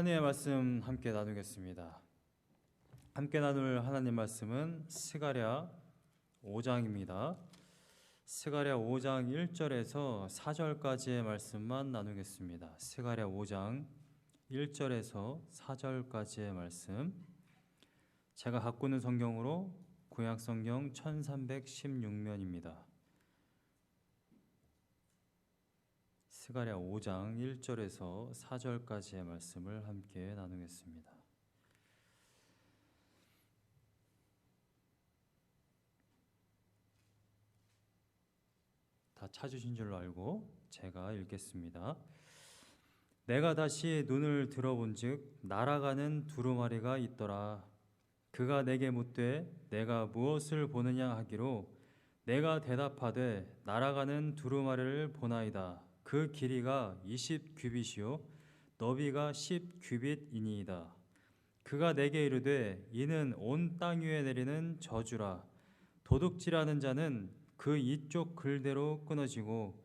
하나님의 말씀 함께 나누겠습니다. 함께 나눌 하나님 말씀은 스가랴 5장입니다. 스가랴 5장 1절에서 4절까지의 말씀만 나누겠습니다. 스가랴 5장 1절에서 4절까지의 말씀, 제가 갖고 있는 성경으로 구약성경 1316면입니다. 스가랴 5장 1절에서 4절까지의 말씀을 함께 나누겠습니다. 다 찾으신 줄로 알고 제가 읽겠습니다. 내가 다시 눈을 들어본즉 날아가는 두루마리가 있더라. 그가 내게 묻되 내가 무엇을 보느냐 하기로 내가 대답하되 날아가는 두루마리를 보나이다. 그 길이가 20규빗이요 너비가 10규빗이니이다. 그가 내게 이르되 이는 온 땅 위에 내리는 저주라. 도둑질하는 자는 그 이쪽 글대로 끊어지고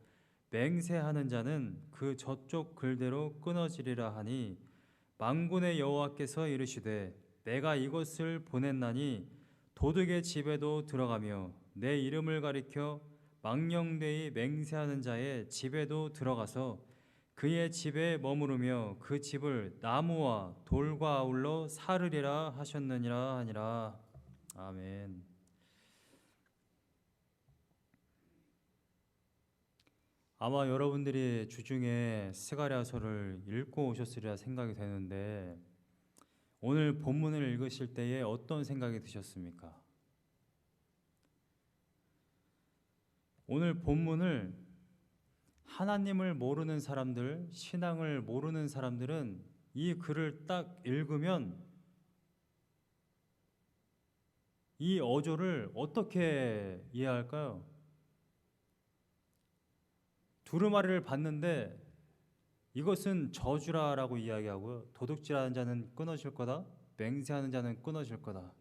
맹세하는 자는 그 저쪽 글대로 끊어지리라 하니, 만군의 여호와께서 이르시되 내가 이것을 보냈나니 도둑의 집에도 들어가며 내 이름을 가리켜 망령되이 맹세하는 자의 집에도 들어가서 그의 집에 머무르며 그 집을 나무와 돌과 아울러 사르리라 하셨느니라 하니라. 아멘. 아마 여러분들이 주중에 스가랴서를 읽고 오셨으리라 생각이 되는데, 오늘 본문을 읽으실 때에 어떤 생각이 드셨습니까? 오늘 본문을 하나님을 모르는 사람들, 신앙을 모르는 사람들은 이 글을 딱 읽으면 이 어조를 어떻게 이해할까요? 두루마리를 봤는데 이것은 저주라라고 이야기하고요. 도둑질하는 자는 끊어질 거다. 맹세하는 자는 끊어질 거다.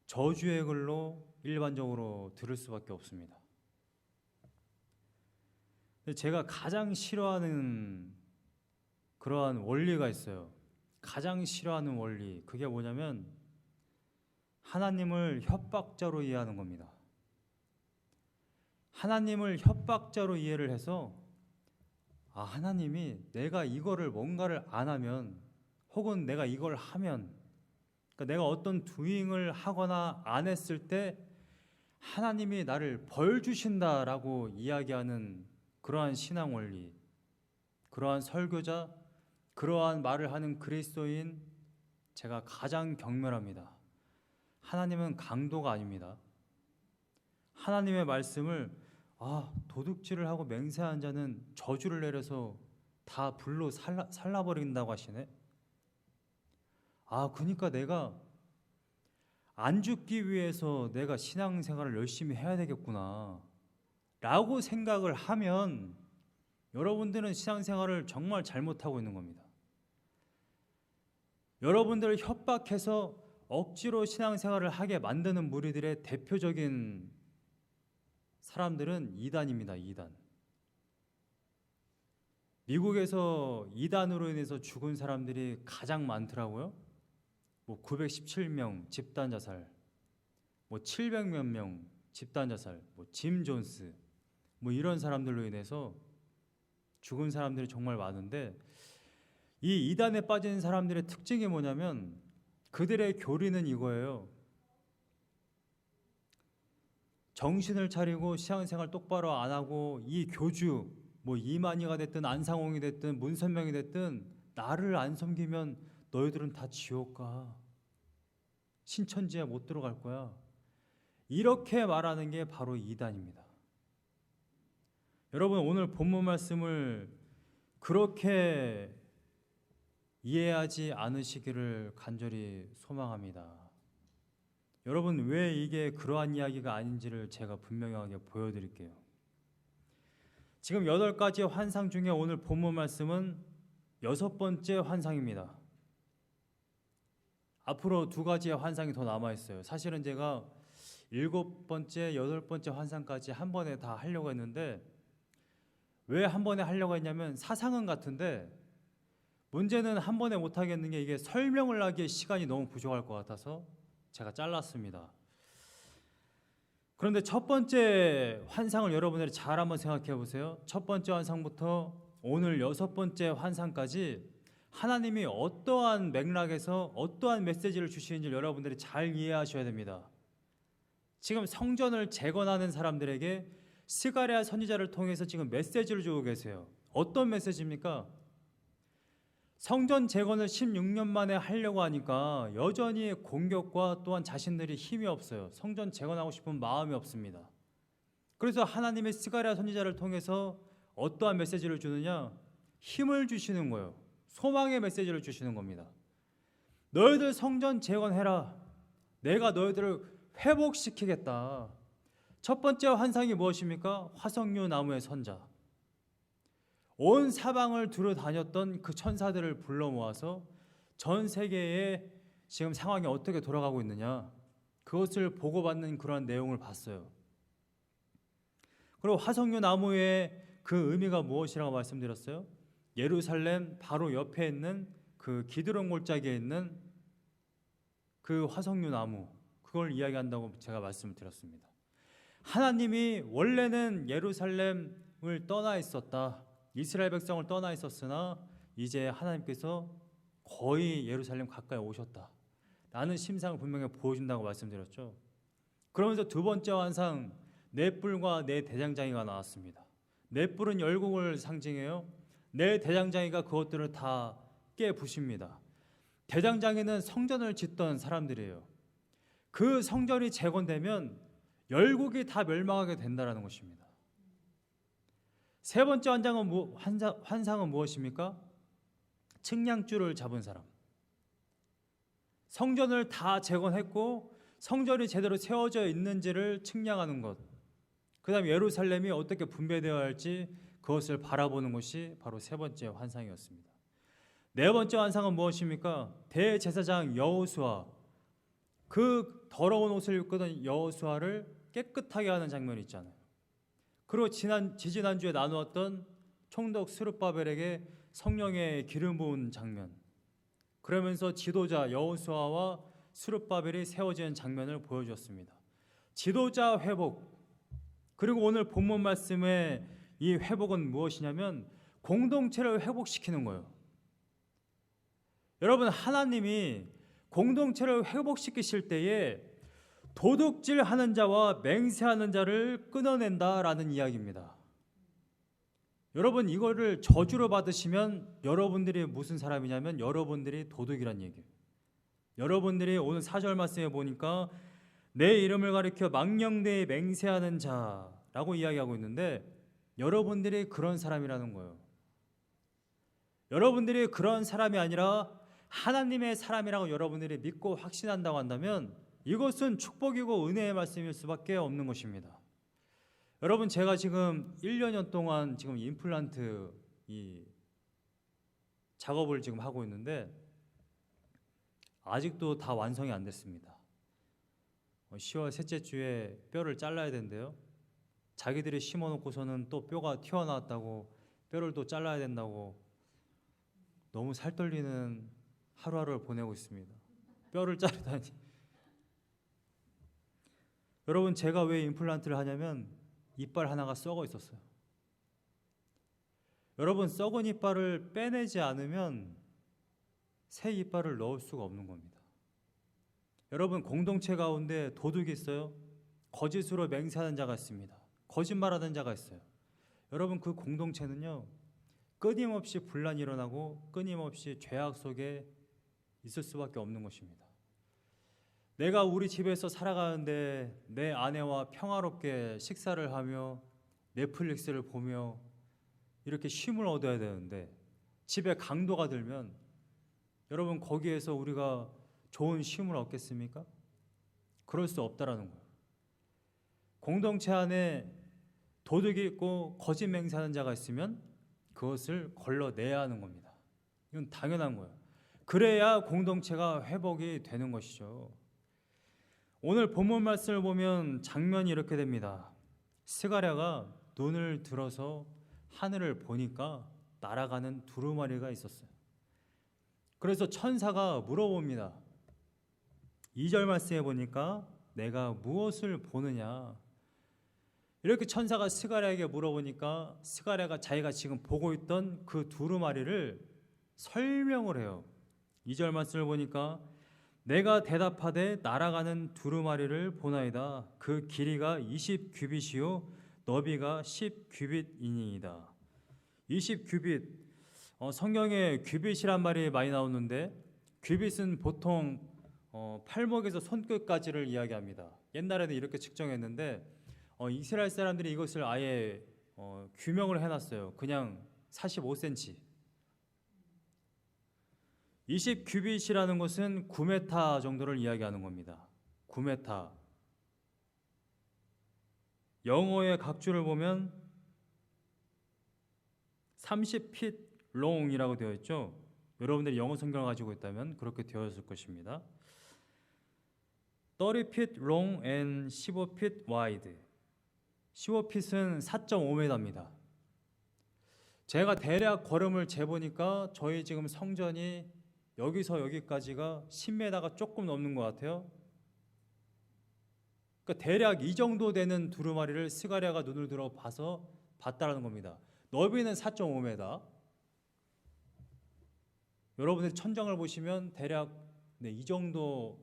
저주의 글로 일반적으로 들을 수밖에 없습니다. 제가 가장 싫어하는 그러한 원리가 있어요. 가장 싫어하는 원리, 그게 뭐냐면 하나님을 협박자로 이해하는 겁니다. 하나님을 협박자로 이해를 해서 하나님이 내가 이거를 뭔가를 안 하면, 혹은 내가 이걸 하면, 그러니까 내가 어떤 두잉을 하거나 안 했을 때 하나님이 나를 벌 주신다라고 이야기하는 그러한 신앙 원리, 그러한 설교자, 그러한 말을 하는 그리스도인, 제가 가장 경멸합니다. 하나님은 강도가 아닙니다. 하나님의 말씀을 도둑질을 하고 맹세한 자는 저주를 내려서 다 불로 살라버린다고 하시네. 그러니까 내가 안 죽기 위해서 내가 신앙생활을 열심히 해야 되겠구나 라고 생각을 하면 여러분들은 신앙생활을 정말 잘못하고 있는 겁니다. 여러분들을 협박해서 억지로 신앙생활을 하게 만드는 무리들의 대표적인 사람들은 이단입니다. 이단. 미국에서 이단으로 인해서 죽은 사람들이 가장 많더라고요. 917명 집단 자살, 700몇 명 집단 자살, 짐 존스, 이런 사람들로 인해서 죽은 사람들이 정말 많은데, 이 이단에 빠진 사람들의 특징이 뭐냐면 그들의 교리는 이거예요. 정신을 차리고 신앙생활 똑바로 안 하고 이 교주, 이만희가 됐든 안상홍이 됐든 문선명이 됐든 나를 안 섬기면 너희들은 다 지옥 가. 신천지에 못 들어갈 거야. 이렇게 말하는 게 바로 이단입니다. 여러분, 오늘 본문 말씀을 그렇게 이해하지 않으시기를 간절히 소망합니다. 여러분, 왜 이게 그러한 이야기가 아닌지를 제가 분명하게 보여드릴게요. 지금 8가지의 환상 중에 오늘 본문 말씀은 6번째 환상입니다. 앞으로 2가지의 환상이 더 남아있어요. 사실은 제가 7번째, 8번째 환상까지 한 번에 다 하려고 했는데 왜 한 번에 하려고 했냐면 사상은 같은데 문제는 한 번에 못 하겠는 게 이게 설명을 하기에 시간이 너무 부족할 것 같아서 제가 잘랐습니다. 그런데 첫 번째 환상을 여러분들이 잘 한번 생각해 보세요. 첫 번째 환상부터 오늘 여섯 번째 환상까지 하나님이 어떠한 맥락에서 어떠한 메시지를 주시는지 여러분들이 잘 이해하셔야 됩니다. 지금 성전을 재건하는 사람들에게 스가랴 선지자를 통해서 지금 메시지를 주고 계세요. 어떤 메시지입니까? 성전 재건을 16년 만에 하려고 하니까 여전히 공격과 또한 자신들이 힘이 없어요. 성전 재건하고 싶은 마음이 없습니다. 그래서 하나님의 스가랴 선지자를 통해서 어떠한 메시지를 주느냐? 힘을 주시는 거예요. 소망의 메시지를 주시는 겁니다. 너희들 성전 재건해라. 내가 너희들을 회복시키겠다. 첫 번째 환상이 무엇입니까? 화석류 나무의 선자. 온 사방을 두루 다녔던 그 천사들을 불러 모아서 전 세계의 지금 상황이 어떻게 돌아가고 있느냐, 그것을 보고받는 그러한 내용을 봤어요. 그리고 화석류 나무의 그 의미가 무엇이라고 말씀드렸어요? 예루살렘 바로 옆에 있는 그 기드론 골짜기에 있는 그 화석류 나무, 그걸 이야기한다고 제가 말씀을 드렸습니다. 하나님이 원래는 예루살렘을 떠나 있었다. 이스라엘 백성을 떠나 있었으나 이제 하나님께서 거의 예루살렘 가까이 오셨다 라는 심상을 분명히 보여준다고 말씀드렸죠. 그러면서 두 번째 환상, 네 뿔과 네 대장장이가 나왔습니다. 네 뿔은 열국을 상징해요. 네 대장장이가 그것들을 다 깨부십니다. 대장장이는 성전을 짓던 사람들이에요. 그 성전이 재건되면 열국이 다 멸망하게 된다는 것입니다. 세 번째 환상은 무엇입니까? 측량줄을 잡은 사람. 성전을 다 재건했고 성전이 제대로 세워져 있는지를 측량하는 것. 그 다음 예루살렘이 어떻게 분배되어야 할지 그것을 바라보는 것이 바로 세 번째 환상이었습니다. 네 번째 환상은 무엇입니까? 대제사장 여호수아, 그 더러운 옷을 입고 있던 여호수아를 깨끗하게 하는 장면이 있잖아요. 그리고 지지난주에 나누었던 총독 스룹바벨에게 성령의 기름 부은 장면, 그러면서 지도자 여호수아와 스룹바벨이 세워지는 장면을 보여주었습니다. 지도자 회복, 그리고 오늘 본문 말씀의 이 회복은 무엇이냐면 공동체를 회복시키는 거예요. 여러분, 하나님이 공동체를 회복시키실 때에 도둑질하는 자와 맹세하는 자를 끊어낸다라는 이야기입니다. 여러분, 이거를 저주로 받으시면 여러분들이 무슨 사람이냐면 여러분들이 도둑이란 얘기예요. 여러분들이 오늘 4절 말씀에 보니까 내 이름을 가리켜 망령되이 맹세하는 자라고 이야기하고 있는데 여러분들이 그런 사람이라는 거예요. 여러분들이 그런 사람이 아니라 하나님의 사람이라고 여러분들이 믿고 확신한다고 한다면 이것은 축복이고 은혜의 말씀일 수밖에 없는 것입니다. 여러분, 제가 지금 1년 동안 지금 임플란트 이 작업을 지금 하고 있는데 아직도 다 완성이 안 됐습니다. 10월 셋째 주에 뼈를 잘라야 된대요. 자기들이 심어놓고서는 또 뼈가 튀어나왔다고 뼈를 또 잘라야 된다고 너무 살떨리는 하루하루를 보내고 있습니다. 뼈를 자르다니. 여러분, 제가 왜 임플란트를 하냐면 이빨 하나가 썩어 있었어요. 여러분, 썩은 이빨을 빼내지 않으면 새 이빨을 넣을 수가 없는 겁니다. 여러분, 공동체 가운데 도둑이 있어요. 거짓으로 맹세하는 자가 있습니다. 거짓말하는 자가 있어요. 여러분, 그 공동체는요, 끊임없이 분란이 일어나고 끊임없이 죄악 속에 있을 수밖에 없는 것입니다. 내가 우리 집에서 살아가는데 내 아내와 평화롭게 식사를 하며 넷플릭스를 보며 이렇게 쉼을 얻어야 되는데 집에 강도가 들면 여러분, 거기에서 우리가 좋은 쉼을 얻겠습니까? 그럴 수 없다라는 거예요. 공동체 안에 도둑이 있고 거짓 맹세하는 자가 있으면 그것을 걸러내야 하는 겁니다. 이건 당연한 거예요. 그래야 공동체가 회복이 되는 것이죠. 오늘 본문 말씀을 보면 장면이 이렇게 됩니다. 스가랴가 눈을 들어서 하늘을 보니까 날아가는 두루마리가 있었어요. 그래서 천사가 물어봅니다. 2절 말씀에 보니까 내가 무엇을 보느냐. 이렇게 천사가 스가랴에게 물어보니까 스가랴가 자기가 지금 보고 있던 그 두루마리를 설명을 해요. 2절 말씀을 보니까 내가 대답하되 날아가는 두루마리를 보나이다. 그 길이가 20규빗이요 너비가 10규빗이니이다. 20규빗, 성경에 규빗이란 말이 많이 나오는데 규빗은 보통 팔목에서 손끝까지를 이야기합니다. 옛날에는 이렇게 측정했는데 이스라엘 사람들이 이것을 아예 규명을 해놨어요. 그냥 45cm. 20규빗이라는 것은 9m 정도를 이야기하는 겁니다. 9m. 영어의 각주를 보면 30feet long이라고 되어 있죠. 여러분들이 영어 성경을 가지고 있다면 그렇게 되어 있을 것입니다. 30feet long and 15feet wide. 15feet은 4.5m입니다. 제가 대략 걸음을 재보니까 저희 지금 성전이 여기서 여기까지가 10m가 조금 넘는 것 같아요. 그러니까 대략 이 정도 되는 두루마리를 스가랴가 눈을 들어 봤다라는 겁니다. 너비는 4.5m. 여러분들이 천장을 보시면 대략 이 정도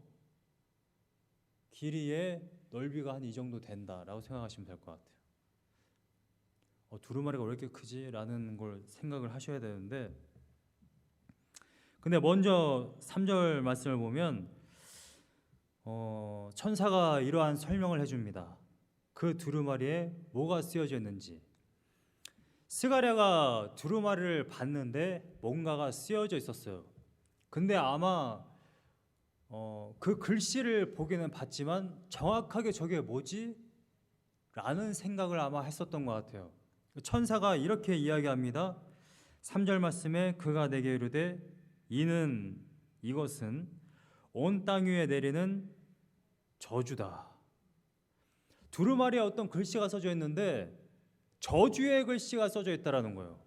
길이의 넓이가 한 이 정도 된다라고 생각하시면 될 것 같아요. 두루마리가 왜 이렇게 크지? 라는 걸 생각을 하셔야 되는데, 근데 먼저 3절 말씀을 보면 천사가 이러한 설명을 해줍니다. 그 두루마리에 뭐가 쓰여져 있는지. 스가랴가 두루마리를 봤는데 뭔가가 쓰여져 있었어요. 근데 아마 그 글씨를 보기는 봤지만 정확하게 저게 뭐지? 라는 생각을 아마 했었던 것 같아요. 천사가 이렇게 이야기합니다. 3절 말씀에 그가 내게 이르되 이것은 온 땅 위에 내리는 저주다. 두루마리에 어떤 글씨가 써져 있는데 저주의 글씨가 써져 있다라는 거예요.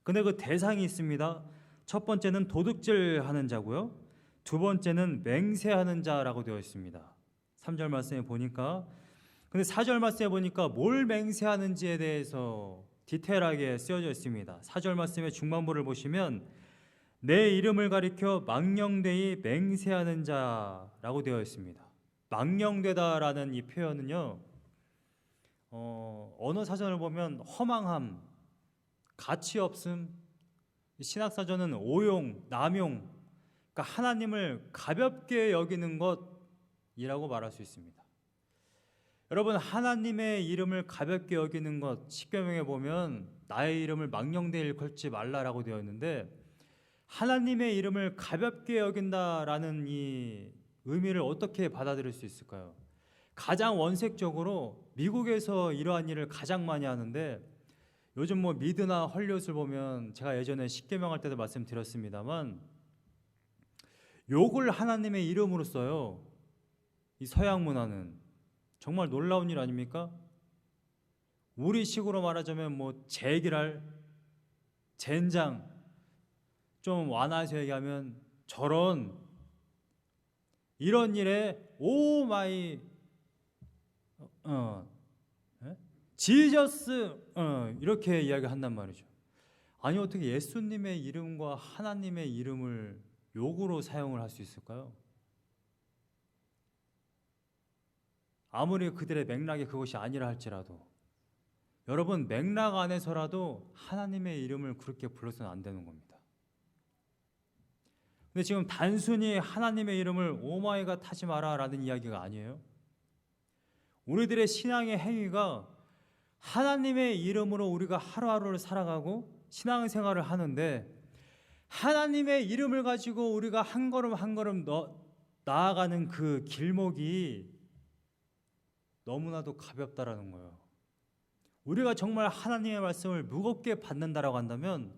근데 그 대상이 있습니다. 첫 번째는 도둑질하는 자고요. 두 번째는 맹세하는 자라고 되어 있습니다. 3절 말씀에 보니까, 근데 4절 말씀에 보니까 뭘 맹세하는지에 대해서 디테일하게 쓰여져 있습니다. 4절 말씀의 중반부를 보시면 내 이름을 가리켜 망령되이 맹세하는 자라고 되어 있습니다. 망령되다라는 이 표현은요, 언어 사전을 보면 허망함, 가치 없음, 신학사전은 오용, 남용, 그러니까 하나님을 가볍게 여기는 것이라고 말할 수 있습니다. 여러분, 하나님의 이름을 가볍게 여기는 것, 십계명에 보면 나의 이름을 망령되이 걸지 말라라고 되어 있는데, 하나님의 이름을 가볍게 여긴다라는 이 의미를 어떻게 받아들일 수 있을까요? 가장 원색적으로 미국에서 이러한 일을 가장 많이 하는데, 요즘 미드나 헐리우드를 보면, 제가 예전에 십계명 할 때도 말씀드렸습니다만 욕을 하나님의 이름으로 써요. 이 서양 문화는 정말 놀라운 일 아닙니까? 우리식으로 말하자면 제기랄, 젠장, 좀 완화해서 얘기하면 저런, 이런 일에 오 마이 지저스 이렇게 이야기한단 말이죠. 아니 어떻게 예수님의 이름과 하나님의 이름을 욕으로 사용을 할 수 있을까요? 아무리 그들의 맥락이 그것이 아니라 할지라도, 여러분, 맥락 안에서라도 하나님의 이름을 그렇게 불러서는 안 되는 겁니다. 근데 지금 단순히 하나님의 이름을 오마이갓 하지 마라 라는 이야기가 아니에요. 우리들의 신앙의 행위가 하나님의 이름으로 우리가 하루하루를 살아가고 신앙생활을 하는데, 하나님의 이름을 가지고 우리가 한 걸음 한 걸음 나아가는 그 길목이 너무나도 가볍다라는 거예요. 우리가 정말 하나님의 말씀을 무겁게 받는다라고 한다면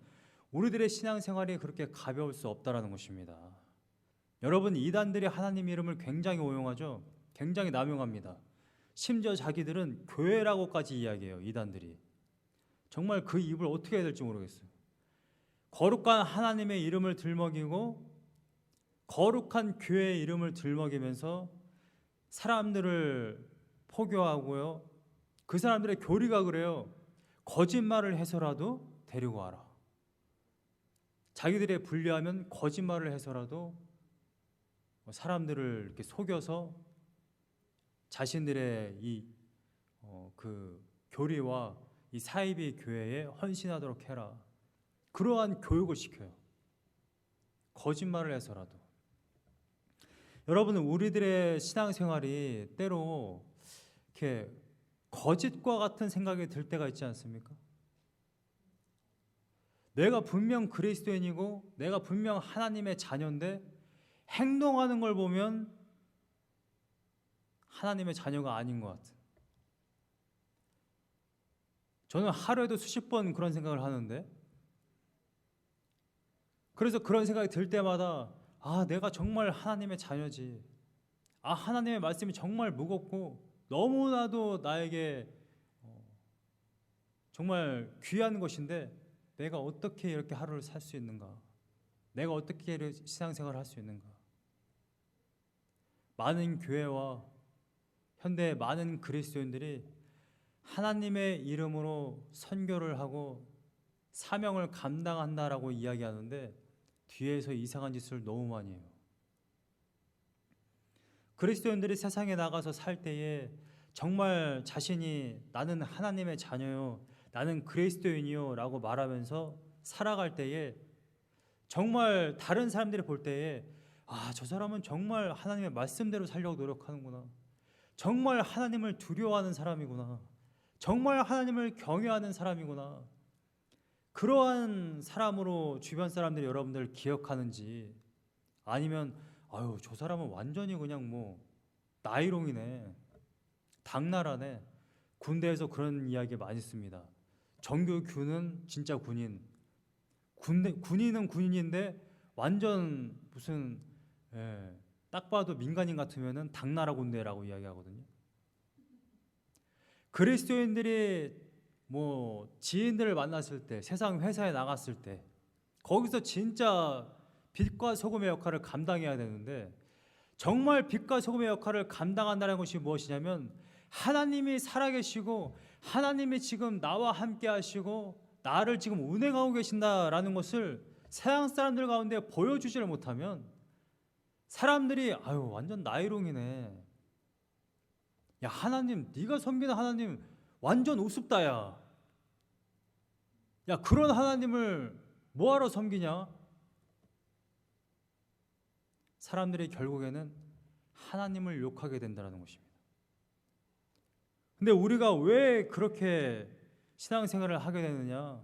우리들의 신앙생활이 그렇게 가벼울 수 없다라는 것입니다. 여러분, 이단들이 하나님의 이름을 굉장히 오용하죠. 굉장히 남용합니다. 심지어 자기들은 교회라고까지 이야기해요. 이단들이. 정말 그 입을 어떻게 해야 될지 모르겠어요. 거룩한 하나님의 이름을 들먹이고 거룩한 교회의 이름을 들먹이면서 사람들을 포교하고요. 그 사람들의 교리가 그래요. 거짓말을 해서라도 데리고 와라. 자기들의 불리하면 거짓말을 해서라도 사람들을 이렇게 속여서 자신들의 그 교리와 이 사이비 교회에 헌신하도록 해라. 그러한 교육을 시켜요. 거짓말을 해서라도. 여러분은 우리들의 신앙생활이 때로 이렇게 거짓과 같은 생각이 들 때가 있지 않습니까? 내가 분명 그리스도인이고 내가 분명 하나님의 자녀인데 행동하는 걸 보면 하나님의 자녀가 아닌 것 같은. 저는 하루에도 수십 번 그런 생각을 하는데, 그래서 그런 생각이 들 때마다 내가 정말 하나님의 자녀지. 하나님의 말씀이 정말 무겁고 너무나도 나에게 정말 귀한 것인데 내가 어떻게 이렇게 하루를 살 수 있는가? 내가 어떻게 신앙생활을 할 수 있는가? 많은 교회와 현대 많은 그리스도인들이 하나님의 이름으로 선교를 하고 사명을 감당한다라고 이야기하는데 뒤에서 이상한 짓을 너무 많이 해요. 그리스도인들이 세상에 나가서 살 때에 정말 자신이 나는 하나님의 자녀요, 나는 그리스도인이요 라고 말하면서 살아갈 때에 정말 다른 사람들이 볼 때에 저 사람은 정말 하나님의 말씀대로 살려고 노력하는구나. 정말 하나님을 두려워하는 사람이구나. 정말 하나님을 경외하는 사람이구나. 그러한 사람으로 주변 사람들이 여러분들을 기억하는지, 아니면 저 사람은 완전히 그냥 나이롱이네, 당나라네. 군대에서 그런 이야기 많이 씁니다. 정규군은 진짜 군인, 군인은 군인인데 완전 무슨 딱 봐도 민간인 같으면은 당나라 군대라고 이야기하거든요. 그리스도인들이 지인들을 만났을 때, 세상 회사에 나갔을 때 거기서 진짜 빛과 소금의 역할을 감당해야 되는데, 정말 빛과 소금의 역할을 감당한다는 것이 무엇이냐면 하나님이 살아계시고 하나님이 지금 나와 함께 하시고 나를 지금 운행하고 계신다라는 것을 세상 사람들 가운데 보여주지를 못하면 사람들이 완전 나이롱이네. 야, 하나님, 네가 섬기는 하나님 완전 우습다. 야, 그런 하나님을 뭐하러 섬기냐? 사람들이 결국에는 하나님을 욕하게 된다는 것입니다. 근데 우리가 왜 그렇게 신앙생활을 하게 되느냐?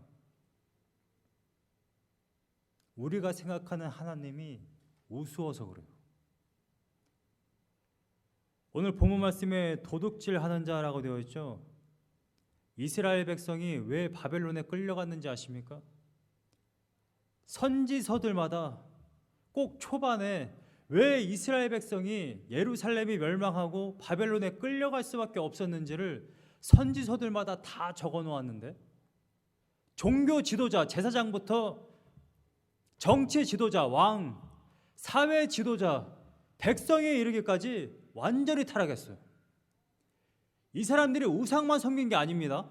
우리가 생각하는 하나님이 우스워서 그래요. 오늘 본문 말씀에 도둑질하는 자라고 되어 있죠. 이스라엘 백성이 왜 바벨론에 끌려갔는지 아십니까? 선지서들마다 꼭 초반에 왜 이스라엘 백성이 예루살렘이 멸망하고 바벨론에 끌려갈 수밖에 없었는지를 선지서들마다 다 적어 놓았는데, 종교 지도자, 제사장부터 정치 지도자, 왕, 사회 지도자, 백성에 이르기까지 완전히 타락했어요. 이 사람들이 우상만 섬긴 게 아닙니다.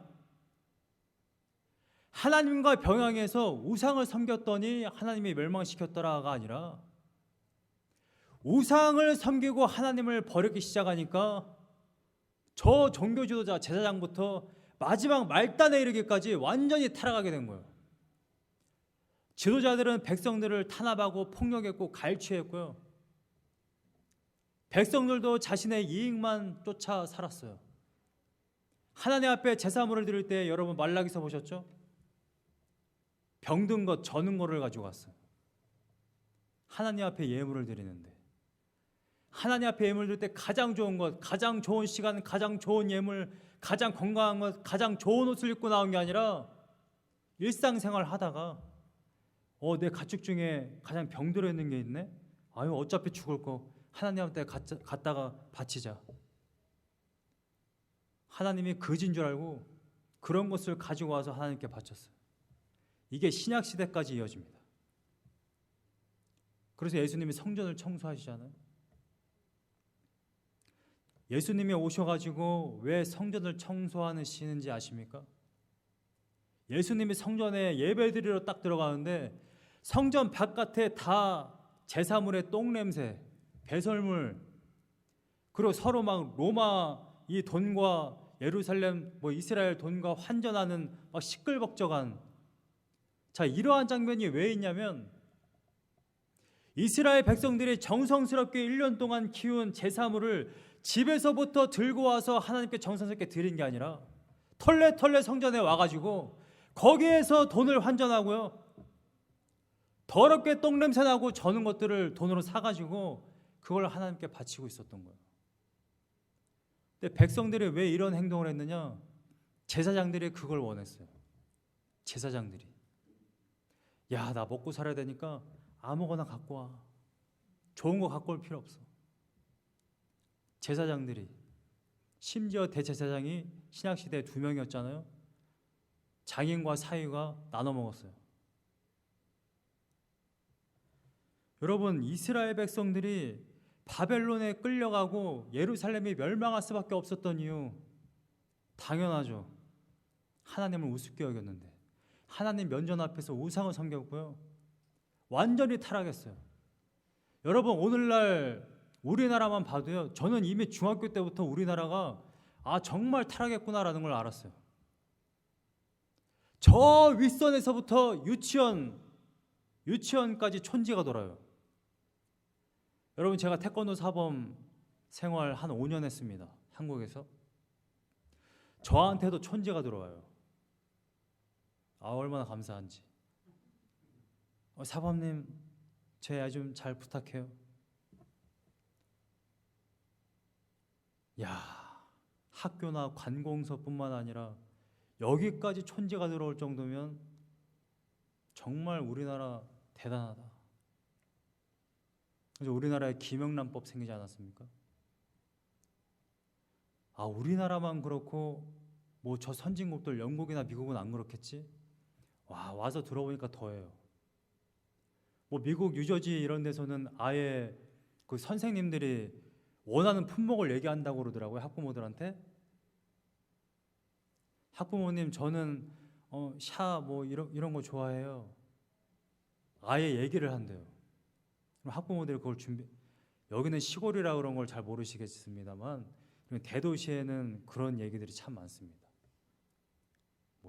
하나님과 병행해서 우상을 섬겼더니 하나님이 멸망시켰더라가 아니라 우상을 섬기고 하나님을 버리기 시작하니까 저 종교 지도자, 제사장부터 마지막 말단에 이르기까지 완전히 타락하게 된 거예요. 지도자들은 백성들을 탄압하고 폭력했고 갈취했고요. 백성들도 자신의 이익만 쫓아 살았어요. 하나님 앞에 제사물을 드릴 때 여러분 말라기서 보셨죠? 병든 것, 저는 거를 가지고 왔어요. 하나님 앞에 예물을 드리는데, 하나님 앞에 예물 드릴 때 가장 좋은 것, 가장 좋은 시간, 가장 좋은 예물, 가장 건강한 것, 가장 좋은 옷을 입고 나온 게 아니라 일상생활 하다가 내 가축 중에 가장 병들어 있는 게 있네? 어차피 죽을 거 하나님한테 갖다가 바치자. 하나님이 거지인 줄 알고 그런 것을 가지고 와서 하나님께 바쳤어요. 이게 신약 시대까지 이어집니다. 그래서 예수님이 성전을 청소하시잖아요. 예수님이 오셔가지고 왜 성전을 청소하시는지 아십니까? 예수님이 성전에 예배드리러 딱 들어가는데 성전 바깥에 다 제사물의 똥냄새, 배설물, 그리고 서로 막 로마 이 돈과 예루살렘 이스라엘 돈과 환전하는 막 시끌벅적한, 자, 이러한 장면이 왜 있냐면 이스라엘 백성들이 정성스럽게 1년 동안 키운 제사물을 집에서부터 들고 와서 하나님께 정성스럽게 드린 게 아니라 털레털레 성전에 와가지고 거기에서 돈을 환전하고요, 더럽게 똥냄새 나고 저는 것들을 돈으로 사가지고 그걸 하나님께 바치고 있었던 거예요. 근데 백성들이 왜 이런 행동을 했느냐? 제사장들이 그걸 원했어요. 제사장들이, 야, 나 먹고 살아야 되니까 아무거나 갖고 와. 좋은 거 갖고 올 필요 없어. 제사장들이, 심지어 대제사장이 신약시대에 2명이었잖아요. 장인과 사위가 나눠 먹었어요. 여러분, 이스라엘 백성들이 바벨론에 끌려가고 예루살렘이 멸망할 수밖에 없었던 이유, 당연하죠. 하나님을 우습게 여겼는데, 하나님 면전 앞에서 우상을 섬겼고요, 완전히 타락했어요. 여러분, 오늘날 우리나라만 봐도요, 저는 이미 중학교 때부터 우리나라가 정말 타락했구나라는 걸 알았어요. 저 윗선에서부터 유치원까지 촌지가 돌아요. 여러분, 제가 태권도 사범 생활 한 5년 했습니다. 한국에서. 저한테도 촌지가 들어와요. 얼마나 감사한지. 사범님, 제 애 좀 잘 부탁해요. 야, 학교나 관공서뿐만 아니라 여기까지 촌지가 들어올 정도면 정말 우리나라 대단하다. 그래서 우리나라에 김영란법 생기지 않았습니까? 우리나라만 그렇고 저 선진국들 영국이나 미국은 안 그렇겠지? 와서 들어보니까 더해요. 미국 뉴저지 이런 데서는 아예 그 선생님들이 원하는 품목을 얘기한다고 그러더라고요, 학부모들한테. 학부모님, 저는 샤 이런 거 좋아해요. 아예 얘기를 한대요. 그럼 학부모들이 그걸 여기는 시골이라 그런 걸 잘 모르시겠습니다만 대도시에는 그런 얘기들이 참 많습니다.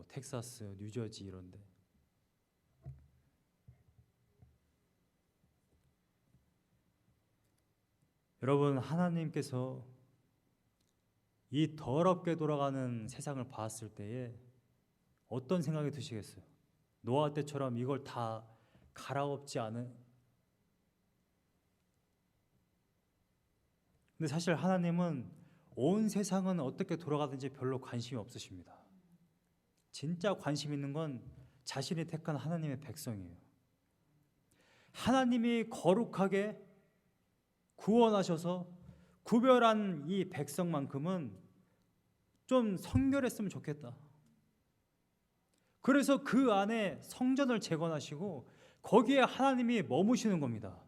텍사스, 뉴저지 이런데. 여러분, 하나님께서 이 더럽게 돌아가는 세상을 봤을 때에 어떤 생각이 드시겠어요? 노아 때처럼 이걸 다 갈아엎지 않은. 근데 사실 하나님은 온 세상은 어떻게 돌아가든지 별로 관심이 없으십니다. 진짜 관심 있는 건 자신이 택한 하나님의 백성이에요. 하나님이 거룩하게 구원하셔서 구별한 이 백성만큼은 좀 성결했으면 좋겠다. 그래서 그 안에 성전을 재건하시고 거기에 하나님이 머무시는 겁니다.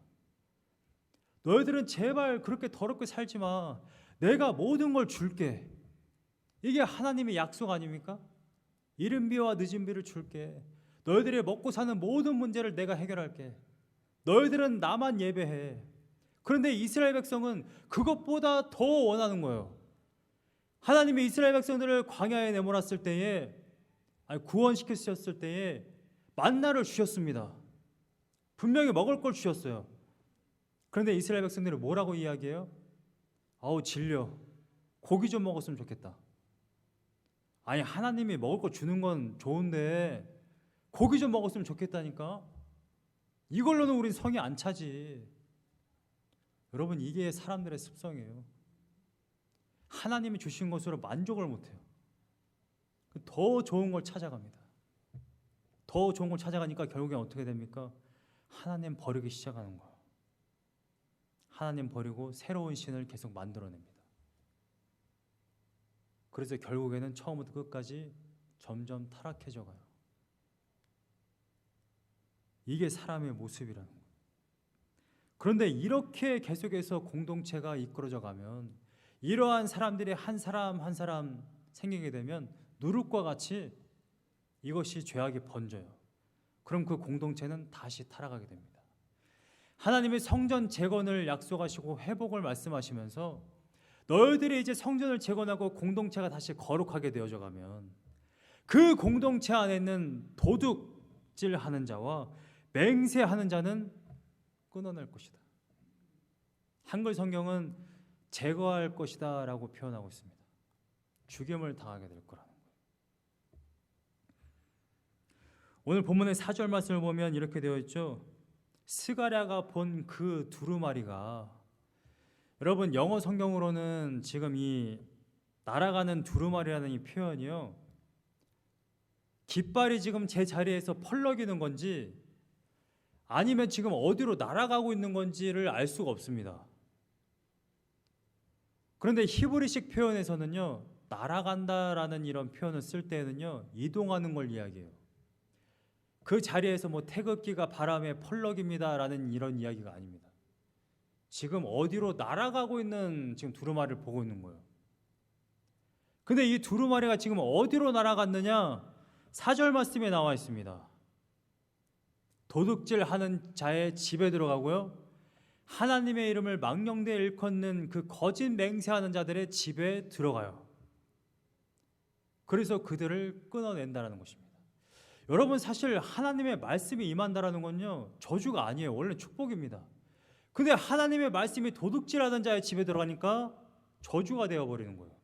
너희들은 제발 그렇게 더럽게 살지 마. 내가 모든 걸 줄게. 이게 하나님의 약속 아닙니까? 이른 비와 늦은 비를 줄게. 너희들이 먹고 사는 모든 문제를 내가 해결할게. 너희들은 나만 예배해. 그런데 이스라엘 백성은 그것보다 더 원하는 거예요. 하나님이 이스라엘 백성들을 광야에 내몰았을 때에, 구원시키셨을 때에 만나를 주셨습니다. 분명히 먹을 걸 주셨어요. 그런데 이스라엘 백성들이 뭐라고 이야기해요? 질려. 고기 좀 먹었으면 좋겠다. 하나님이 먹을 거 주는 건 좋은데 고기 좀 먹었으면 좋겠다니까. 이걸로는 우린 성이 안 차지. 여러분, 이게 사람들의 습성이에요. 하나님이 주신 것으로 만족을 못해요. 더 좋은 걸 찾아갑니다. 더 좋은 걸 찾아가니까 결국엔 어떻게 됩니까? 하나님 버리기 시작하는 거예요. 하나님 버리고 새로운 신을 계속 만들어냅니다. 그래서 결국에는 처음부터 끝까지 점점 타락해져 가요. 이게 사람의 모습이라는 거예요. 그런데 이렇게 계속해서 공동체가 이끌어져 가면 이러한 사람들이 한 사람 한 사람 생기게 되면 누룩과 같이 이것이 죄악이 번져요. 그럼 그 공동체는 다시 타락하게 됩니다. 하나님의 성전 재건을 약속하시고 회복을 말씀하시면서 너희들이 이제 성전을 재건하고 공동체가 다시 거룩하게 되어져 가면 그 공동체 안에 있는 도둑질하는 자와 맹세하는 자는 끊어낼 것이다. 한글 성경은 제거할 것이다 라고 표현하고 있습니다. 죽임을 당하게 될 거라는 거예요. 오늘 본문의 4절 말씀을 보면 이렇게 되어 있죠. 스가랴가 본 그 두루마리가, 여러분 영어 성경으로는 지금 이 날아가는 두루마리라는 이 표현이요, 깃발이 지금 제 자리에서 펄럭이는 건지 아니면 지금 어디로 날아가고 있는 건지를 알 수가 없습니다. 그런데 히브리식 표현에서는요, 날아간다라는 이런 표현을 쓸 때는요, 이동하는 걸 이야기해요. 그 자리에서 뭐 태극기가 바람에 펄럭입니다라는 이런 이야기가 아닙니다. 지금 어디로 날아가고 있는 지금 두루마리를 보고 있는 거예요. 근데 이 두루마리가 지금 어디로 날아갔느냐? 4절 말씀에 나와 있습니다. 도둑질하는 자의 집에 들어가고요, 하나님의 이름을 망령되이 일컫는 그 거짓 맹세하는 자들의 집에 들어가요. 그래서 그들을 끊어낸다는 것입니다. 여러분, 사실 하나님의 말씀이 임한다라는 건요, 저주가 아니에요. 원래 축복입니다. 근데 하나님의 말씀이 도둑질하는 자의 집에 들어가니까 저주가 되어버리는 거예요.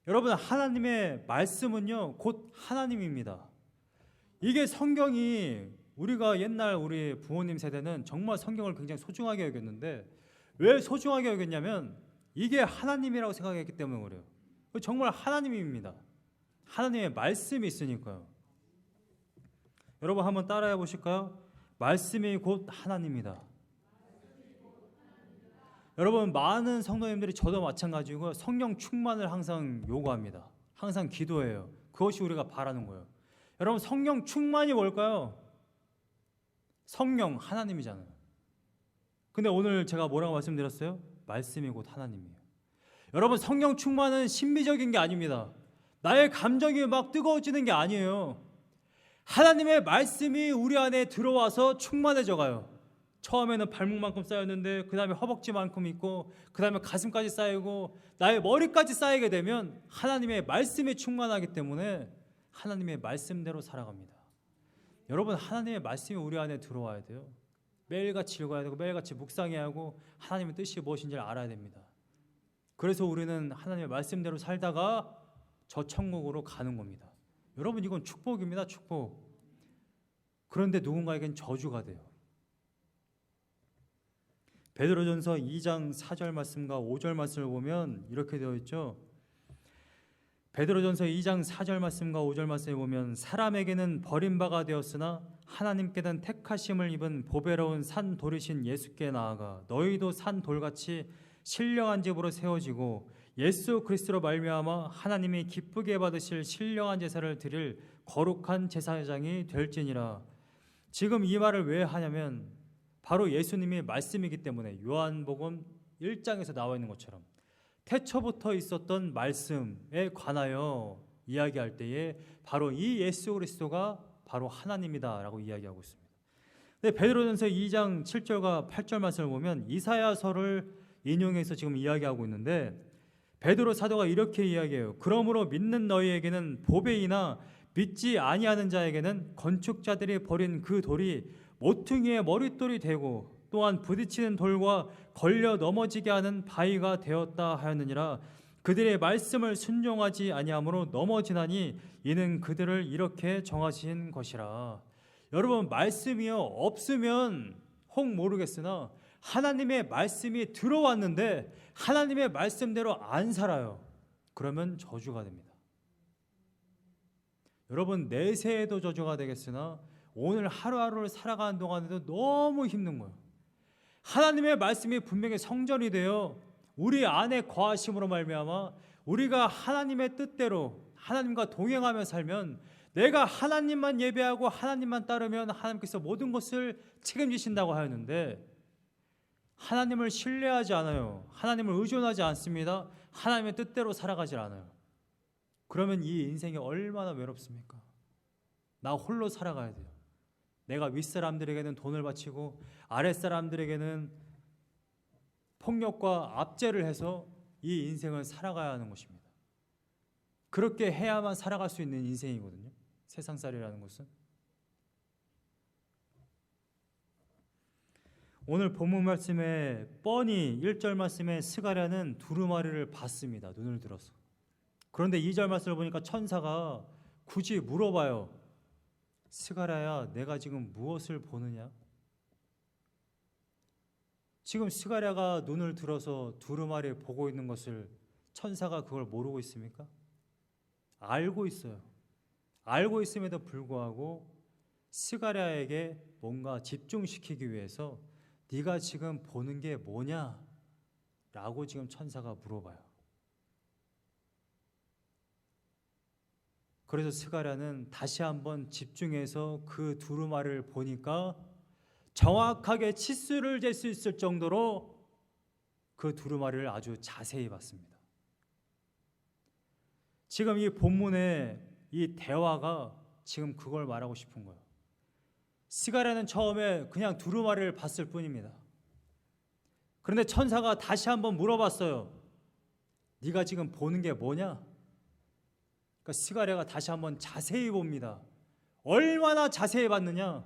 여러분, 하나님의 말씀은요 곧 하나님입니다. 이게 성경이, 우리가 옛날 우리 부모님 세대는 정말 성경을 굉장히 소중하게 여겼는데, 왜 소중하게 여겼냐면 이게 하나님이라고 생각했기 때문에 그래요. 정말 하나님입니다. 하나님의 말씀이 있으니까요. 여러분 한번 따라해 보실까요? 말씀이 곧 하나님이다. 여러분, 많은 성도님들이 저도 마찬가지고 성령 충만을 항상 요구합니다. 항상 기도해요. 그것이 우리가 바라는 거예요. 여러분, 성령 충만이 뭘까요? 성령 하나님이잖아요. 근데 오늘 제가 뭐라고 말씀드렸어요? 말씀이 곧 하나님이에요. 여러분, 성령 충만은 신비적인 게 아닙니다. 나의 감정이 막 뜨거워지는 게 아니에요. 하나님의 말씀이 우리 안에 들어와서 충만해져 가요. 처음에는 발목만큼 쌓였는데 그 다음에 허벅지만큼 있고 그 다음에 가슴까지 쌓이고 나의 머리까지 쌓이게 되면 하나님의 말씀이 충만하기 때문에 하나님의 말씀대로 살아갑니다. 여러분, 하나님의 말씀이 우리 안에 들어와야 돼요. 매일같이 읽어야 되고 매일같이 묵상해야 하고 하나님의 뜻이 무엇인지를 알아야 됩니다. 그래서 우리는 하나님의 말씀대로 살다가 저 천국으로 가는 겁니다. 여러분, 이건 축복입니다. 축복. 그런데 누군가에겐 저주가 돼요. 베드로전서 2장 4절 말씀과 5절 말씀을 보면 이렇게 되어 있죠. 베드로전서 2장 4절 말씀과 5절 말씀에 보면 사람에게는 버림바가 되었으나 하나님께는 택하심을 입은 보배로운 산 돌이신 예수께 나아가 너희도 산 돌같이 신령한 집으로 세워지고 예수 그리스도로 말미암아 하나님이 기쁘게 받으실 신령한 제사를 드릴 거룩한 제사장이 될지니라. 지금 이 말을 왜 하냐면 바로 예수님이 말씀이기 때문에 요한복음 1장에서 나와 있는 것처럼 태초부터 있었던 말씀에 관하여 이야기할 때에 바로 이 예수 그리스도가 바로 하나님이다라고 이야기하고 있습니다. 근데 베드로전서 2장 7절과 8절 말씀을 보면 이사야서를 인용해서 지금 이야기하고 있는데 베드로 사도가 이렇게 이야기해요. 그러므로 믿는 너희에게는 보배이나 믿지 아니하는 자에게는 건축자들이 버린 그 돌이 모퉁이의 머릿돌이 되고 또한 부딪히는 돌과 걸려 넘어지게 하는 바위가 되었다 하였느니라. 그들의 말씀을 순종하지 아니하므로 넘어지나니 이는 그들을 이렇게 정하신 것이라. 여러분, 말씀이요 없으면 혹 모르겠으나 하나님의 말씀이 들어왔는데 하나님의 말씀대로 안 살아요. 그러면 저주가 됩니다. 여러분, 내세에도 저주가 되겠으나 오늘 하루하루를 살아가는 동안에도 너무 힘든 거예요. 하나님의 말씀이 분명히 성전이 되어 우리 안에 거하심으로 말미암아 우리가 하나님의 뜻대로 하나님과 동행하며 살면, 내가 하나님만 예배하고 하나님만 따르면 하나님께서 모든 것을 책임지신다고 하였는데, 하나님을 신뢰하지 않아요. 하나님을 의존하지 않습니다. 하나님의 뜻대로 살아가질 않아요. 그러면 이 인생이 얼마나 외롭습니까? 나 홀로 살아가야 돼요. 내가 윗사람들에게는 돈을 바치고 아랫사람들에게는 폭력과 압제를 해서 이 인생을 살아가야 하는 것입니다. 그렇게 해야만 살아갈 수 있는 인생이거든요. 세상살이라는 것은. 오늘 본문 말씀에 뻔히 1절 말씀에 스가랴는 두루마리를 봤습니다. 눈을 들어서. 그런데 2절 말씀을 보니까 천사가 굳이 물어봐요. 스가랴야, 내가 지금 무엇을 보느냐? 지금 스가랴가 눈을 들어서 두루마리 보고 있는 것을 천사가 그걸 모르고 있습니까? 알고 있어요. 알고 있음에도 불구하고 스가랴에게 뭔가 집중시키기 위해서 네가 지금 보는 게 뭐냐? 라고 지금 천사가 물어봐요. 그래서 스가랴는 다시 한번 집중해서 그 두루마리를 보니까 정확하게 치수를 잴 수 있을 정도로 그 두루마리를 아주 자세히 봤습니다. 지금 이 본문의 이 대화가 지금 그걸 말하고 싶은 거예요. 스가랴는 처음에 그냥 두루마리를 봤을 뿐입니다. 그런데 천사가 다시 한번 물어봤어요. 네가 지금 보는 게 뭐냐? 그러니까 스가랴가 다시 한번 자세히 봅니다. 얼마나 자세히 봤느냐?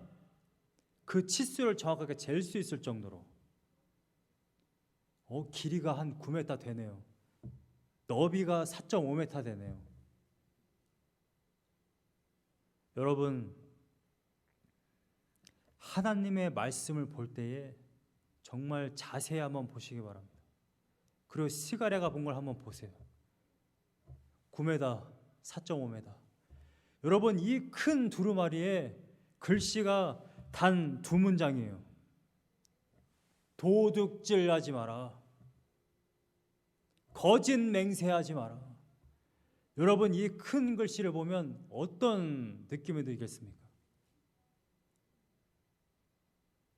그 치수를 정확하게 잴 수 있을 정도로. 길이가 한 9m 되네요. 너비가 4.5m 되네요. 여러분, 하나님의 말씀을 볼 때에 정말 자세히 한번 보시기 바랍니다. 그리고 스가랴가 본 걸 한번 보세요. 9m, 4.5m. 여러분, 이 큰 두루마리에 글씨가 단 2문장이에요. 도둑질하지 마라. 거짓 맹세하지 마라. 여러분, 이 큰 글씨를 보면 어떤 느낌이 들겠습니까?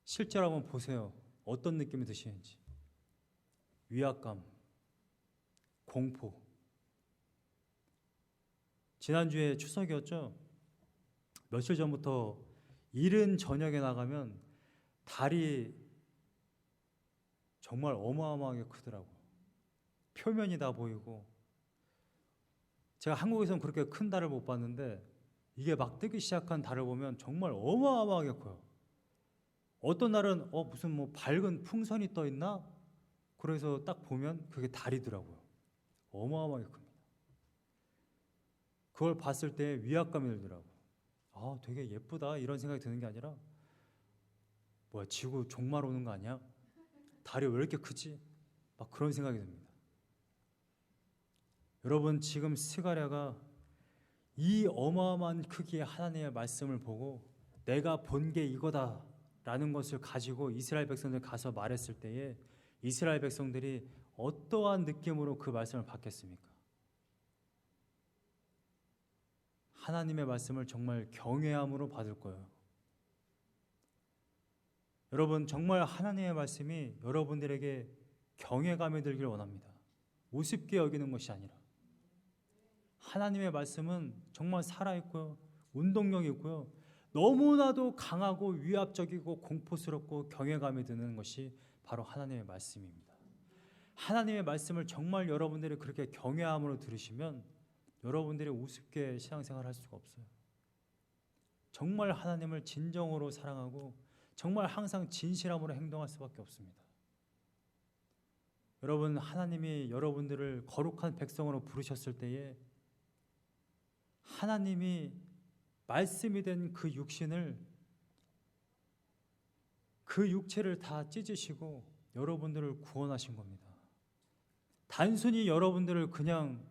실제로 한번 보세요. 어떤 느낌이 드시는지. 위압감, 공포. 지난주에 추석이었죠? 며칠 전부터 이른 저녁에 나가면 달이 정말 어마어마하게 크더라고요. 표면이 다 보이고. 제가 한국에서는 그렇게 큰 달을 못 봤는데 이게 막 뜨기 시작한 달을 보면 정말 어마어마하게 커요. 어떤 날은 무슨 뭐 밝은 풍선이 떠 있나? 그래서 딱 보면 그게 달이더라고요. 어마어마하게 큽니다. 그걸 봤을 때 위압감이 들더라고요. 되게 예쁘다 이런 생각이 드는 게 아니라 뭐야, 지구 종말 오는 거 아니야? 달이 왜 이렇게 크지? 막 그런 생각이 듭니다. 여러분, 지금 스가랴가 이 어마어마한 크기의 하나님의 말씀을 보고 내가 본 게 이거다 라는 것을 가지고 이스라엘 백성들 가서 말했을 때에 이스라엘 백성들이 어떠한 느낌으로 그 말씀을 받겠습니까? 하나님의 말씀을 정말 경외함으로 받을 거예요. 여러분, 정말 하나님의 말씀이 여러분들에게 경외감이 들길 원합니다. 우습게 여기는 것이 아니라. 하나님의 말씀은 정말 살아있고요, 운동력이 있고요, 너무나도 강하고 위압적이고 공포스럽고 경외감이 드는 것이 바로 하나님의 말씀입니다. 하나님의 말씀을 정말 여러분들이 그렇게 경외함으로 들으시면 여러분들이 우습게 신앙생활을 할 수가 없어요. 정말 하나님을 진정으로 사랑하고 정말 항상 진실함으로 행동할 수밖에 없습니다. 여러분, 하나님이 여러분들을 거룩한 백성으로 부르셨을 때에 하나님이 말씀이 된 그 육신을, 그 육체를 다 찢으시고 여러분들을 구원하신 겁니다. 단순히 여러분들을 그냥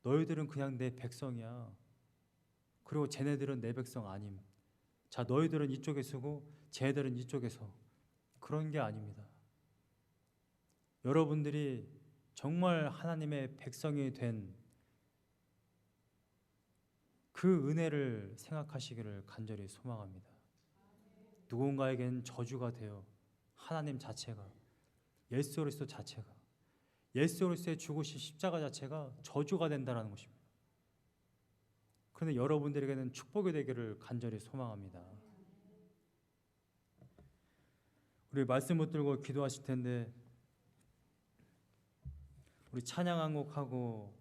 너희들은 그냥 내 백성이야, 그리고 쟤네들은 내 백성 아님, 자 너희들은 이쪽에 서고 쟤네들은 이쪽에 서, 그런 게 아닙니다. 여러분들이 정말 하나님의 백성이 된 그 은혜를 생각하시기를 간절히 소망합니다. 누군가에겐 저주가 되어 하나님 자체가, 예수 그리스도 자체가, 예수 그리스도의 죽으신 십자가 자체가 저주가 된다는 것입니다. 그런데 여러분들에게는 축복이 되기를 간절히 소망합니다. 우리 말씀 붙들고 기도하실 텐데 우리 찬양 한 곡 하고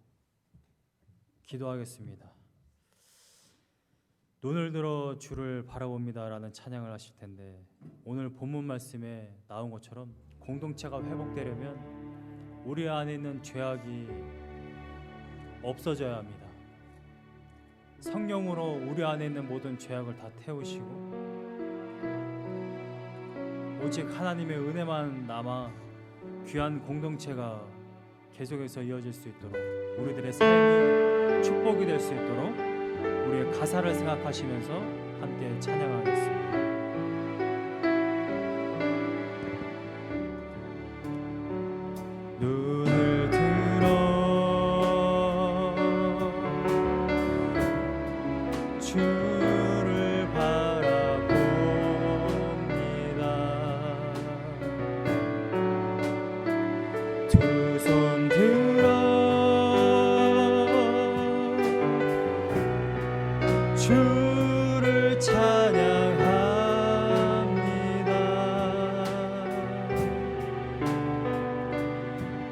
기도하겠습니다. 눈을 들어 주를 바라봅니다라는 찬양을 하실 텐데, 오늘 본문 말씀에 나온 것처럼 공동체가 회복되려면 우리 안에 있는 죄악이 없어져야 합니다. 성령으로 우리 안에 있는 모든 죄악을 다 태우시고 오직 하나님의 은혜만 남아 귀한 공동체가 계속해서 이어질 수 있도록, 우리들의 삶이 축복이 될 수 있도록 우리의 가사를 생각하시면서 함께 찬양하겠습니다. 눈을 들어 주를 바라봅니다. 두 손 들어 주를 찬양합니다.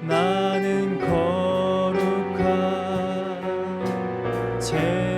나는 거룩한 제사의